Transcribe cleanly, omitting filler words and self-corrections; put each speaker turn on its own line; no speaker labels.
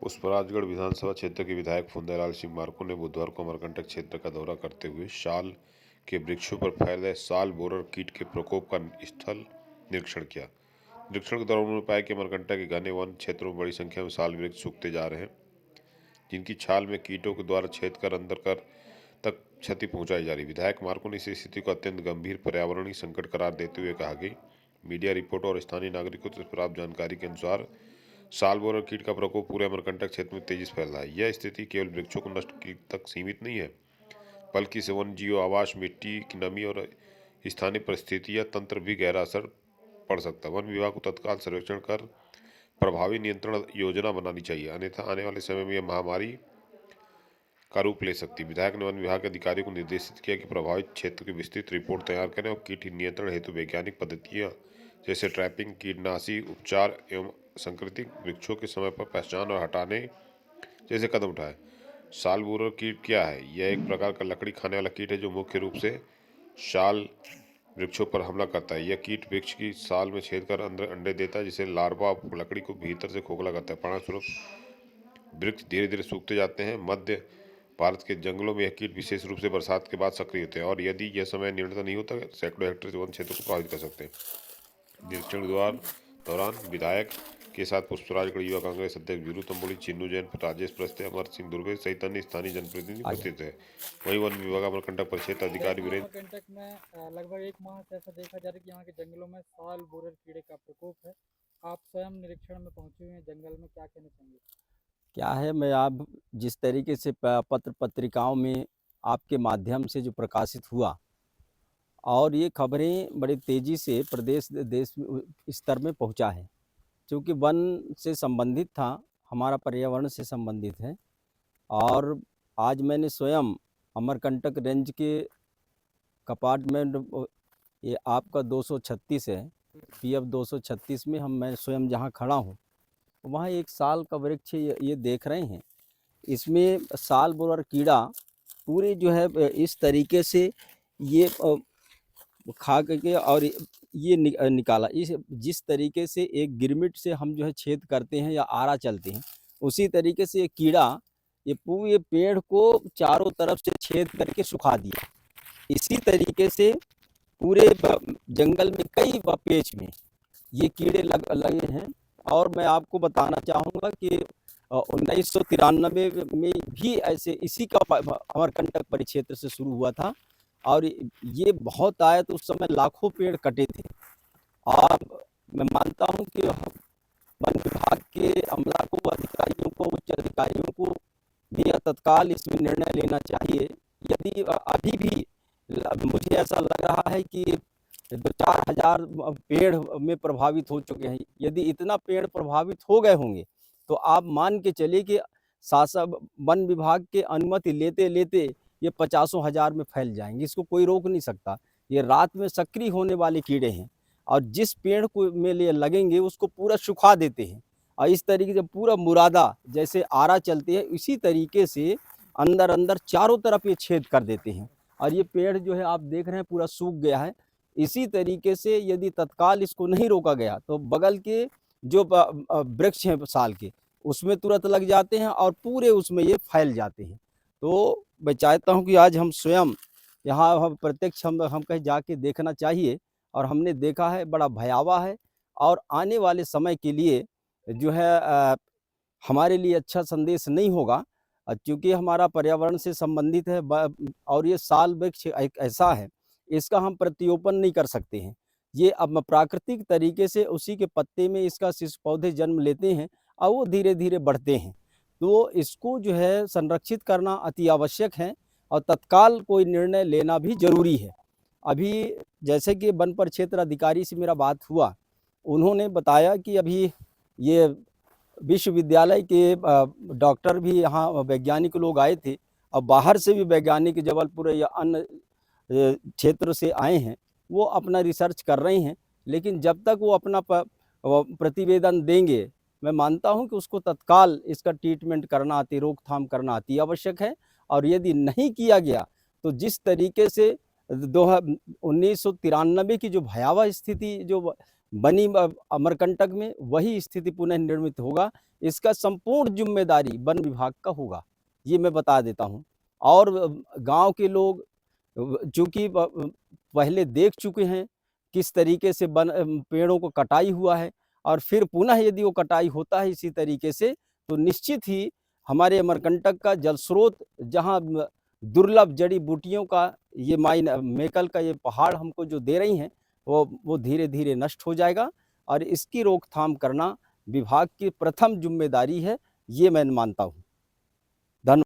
पुष्पराजगढ़ विधानसभा क्षेत्र के विधायक फुंदेलाल सिंह मार्को ने बुधवार को अमरकंटक क्षेत्र का दौरा करते हुए साल के वृक्षों पर फैले साल बोरर कीट के प्रकोप का स्थल निरीक्षण किया। निरीक्षण के दौरान उन्होंने पाया कि अमरकंटक के घने वन क्षेत्रों में बड़ी संख्या में साल वृक्ष सूखते जा रहे हैं, जिनकी छाल में कीटों के द्वारा छेद कर अंदर कर तक क्षति पहुंचाई जा रही। विधायक मार्को ने इस स्थिति को अत्यंत गंभीर पर्यावरणीय संकट करार देते हुए कहा कि मीडिया रिपोर्ट और स्थानीय नागरिकों से प्राप्त जानकारी के अनुसार साल बोरर कीट का प्रकोप पूरे अमरकंटक क्षेत्र में तेजी से फैल रहा है। यह स्थिति केवल वृक्षों को नष्ट तक सीमित नहीं है, बल्कि इससे वन्य जीव आवास, मिट्टी की नमी और स्थानीय परिस्थितियां तंत्र भी गहरा असर पड़ सकता है। वन विभाग को तत्काल सर्वेक्षण कर प्रभावी नियंत्रण योजना बनानी चाहिए, अन्यथा आने वाले समय में यह महामारी का रूप ले सकती है। विधायक ने वन विभाग के अधिकारियों को निर्देशित किया कि प्रभावित क्षेत्र की विस्तृत रिपोर्ट तैयार करें और कीट नियंत्रण हेतु वैज्ञानिक पद्धतियां जैसे ट्रैपिंग, कीटनाशी उपचार एवं संक्रमित वृक्षों के समय पर पहचान और हटाने जैसे कदम उठाएं। साल बोरर कीट क्या है? यह एक प्रकार का लकड़ी खाने वाला कीट है जो मुख्य रूप से साल वृक्षों पर हमला करता है। यह कीट वृक्ष की साल में छेद कर अंदर अंडे देता है, जिसे लार्वा लकड़ी को भीतर से खोखला करता है। परिणामस्वरूप वृक्ष धीरे धीरे सूखते जाते हैं। मध्य भारत के जंगलों में यह कीट विशेष रूप से बरसात के बाद सक्रिय होते हैं और यदि यह समय नियंत्रित नहीं होता सैकड़ों हेक्टेयर वन क्षेत्र को प्रभावित कर सकते हैं। निरीक्षण के दौरान विधायक के साथ पुष्पराजगढ़ युवा कांग्रेस अध्यक्ष वीरू तंबोली, चिन्नू जैन, राजेश प्रस्ते, अमर सिंह दुर्गे सहित अन्य स्थानीय जनप्रतिनिधि उपस्थित थे। वहीं वन विभाग अमरकंटक परिक्षेत्र अधिकारी वीरेंद्र
अमरकंटक में लगभग 1 माह से ऐसा देखा जा रहा है कि यहाँ के जंगलों में साल बोरर कीड़े का प्रकोप है। आप स्वयं निरीक्षण में पहुंचे हुए हैं जंगल में, क्या कहना चाहेंगे?
क्या है, मैं आप जिस तरीके से पत्र पत्रिकाओं में आपके माध्यम से जो प्रकाशित हुआ और ये खबरें बड़ी तेज़ी से प्रदेश देश स्तर में पहुंचा है, क्योंकि वन से संबंधित था, हमारा पर्यावरण से संबंधित है। और आज मैंने स्वयं अमरकंटक रेंज के कंपार्टमेंट ये आपका 236 है, PF 236 में मैं स्वयं जहां खड़ा हूं, वहाँ एक साल का वृक्ष ये देख रहे हैं। इसमें साल बोरर कीड़ा पूरे जो है इस तरीके से ये खा करके और ये निकाला। इस जिस तरीके से एक गिरमिट से हम जो है छेद करते हैं या आरा चलते हैं, उसी तरीके से ये कीड़ा ये पूरे पेड़ को चारों तरफ से छेद करके सुखा दिया। इसी तरीके से पूरे जंगल में कई पेच में ये कीड़े लगे हैं। और मैं आपको बताना चाहूँगा कि 1993 में भी ऐसे इसी का अमरकंटक परिक्षेत्र से शुरू हुआ था और ये बहुत आया तो उस समय लाखों पेड़ कटे थे। और मैं मानता हूँ कि वन विभाग के अमला को, अधिकारियों को, उच्च अधिकारियों को भी तत्काल इसमें निर्णय लेना चाहिए। यदि अभी भी मुझे ऐसा लग रहा है कि 2-4 हज़ार पेड़ में प्रभावित हो चुके हैं। यदि इतना पेड़ प्रभावित हो गए होंगे तो आप मान के चलिए कि शासन वन विभाग के अनुमति लेते लेते ये 50 हज़ार में फैल जाएंगे। इसको कोई रोक नहीं सकता। ये रात में सक्रिय होने वाले कीड़े हैं और जिस पेड़ को में लिए लगेंगे उसको पूरा सुखा देते हैं। और इस तरीके से पूरा मुरादा जैसे आरा चलते हैं, इसी तरीके से अंदर अंदर चारों तरफ ये छेद कर देते हैं। और ये पेड़ जो है आप देख रहे हैं पूरा सूख गया है। इसी तरीके से यदि तत्काल इसको नहीं रोका गया तो बगल के जो वृक्ष हैं साल के, उसमें तुरंत लग जाते हैं और पूरे उसमें ये फैल जाते हैं। तो मैं चाहता हूं कि आज हम स्वयं यहाँ हम प्रत्यक्ष हम कहीं जाके देखना चाहिए और हमने देखा है, बड़ा भयावह है और आने वाले समय के लिए जो है हमारे लिए अच्छा संदेश नहीं होगा, क्योंकि हमारा पर्यावरण से संबंधित है और ये साल वृक्ष एक ऐसा है, इसका हम प्रतिरोपण नहीं कर सकते हैं। ये अब प्राकृतिक तरीके से उसी के पत्ते में इसका शिशु पौधे जन्म लेते हैं और वो धीरे धीरे बढ़ते हैं। तो इसको जो है संरक्षित करना अति आवश्यक है और तत्काल कोई निर्णय लेना भी जरूरी है। अभी जैसे कि वन परिक्षेत्र अधिकारी से मेरा बात हुआ, उन्होंने बताया कि अभी ये विश्वविद्यालय के डॉक्टर भी यहाँ वैज्ञानिक लोग आए थे और बाहर से भी वैज्ञानिक जबलपुर या अन्य क्षेत्र से आए हैं, वो अपना रिसर्च कर रहे हैं। लेकिन जब तक वो अपना प्रतिवेदन देंगे, मैं मानता हूं कि उसको तत्काल इसका ट्रीटमेंट करना रोकथाम करना अति आवश्यक है। और यदि नहीं किया गया तो जिस तरीके से 1993 की जो भयावह स्थिति जो बनी अमरकंटक में, वही स्थिति पुनः निर्मित होगा। इसका संपूर्ण जिम्मेदारी वन विभाग का होगा, ये मैं बता देता हूँ। और गांव के लोग चूँकि पहले देख चुके हैं किस तरीके से पेड़ों को कटाई हुआ है, और फिर पुनः यदि वो कटाई होता है इसी तरीके से, तो निश्चित ही हमारे अमरकंटक का जल स्रोत, जहाँ दुर्लभ जड़ी बूटियों का ये मेकल का ये पहाड़ हमको जो दे रही हैं, वो धीरे धीरे नष्ट हो जाएगा। और इसकी रोकथाम करना विभाग की प्रथम जिम्मेदारी है, ये मैं मानता हूँ। धन्यवाद।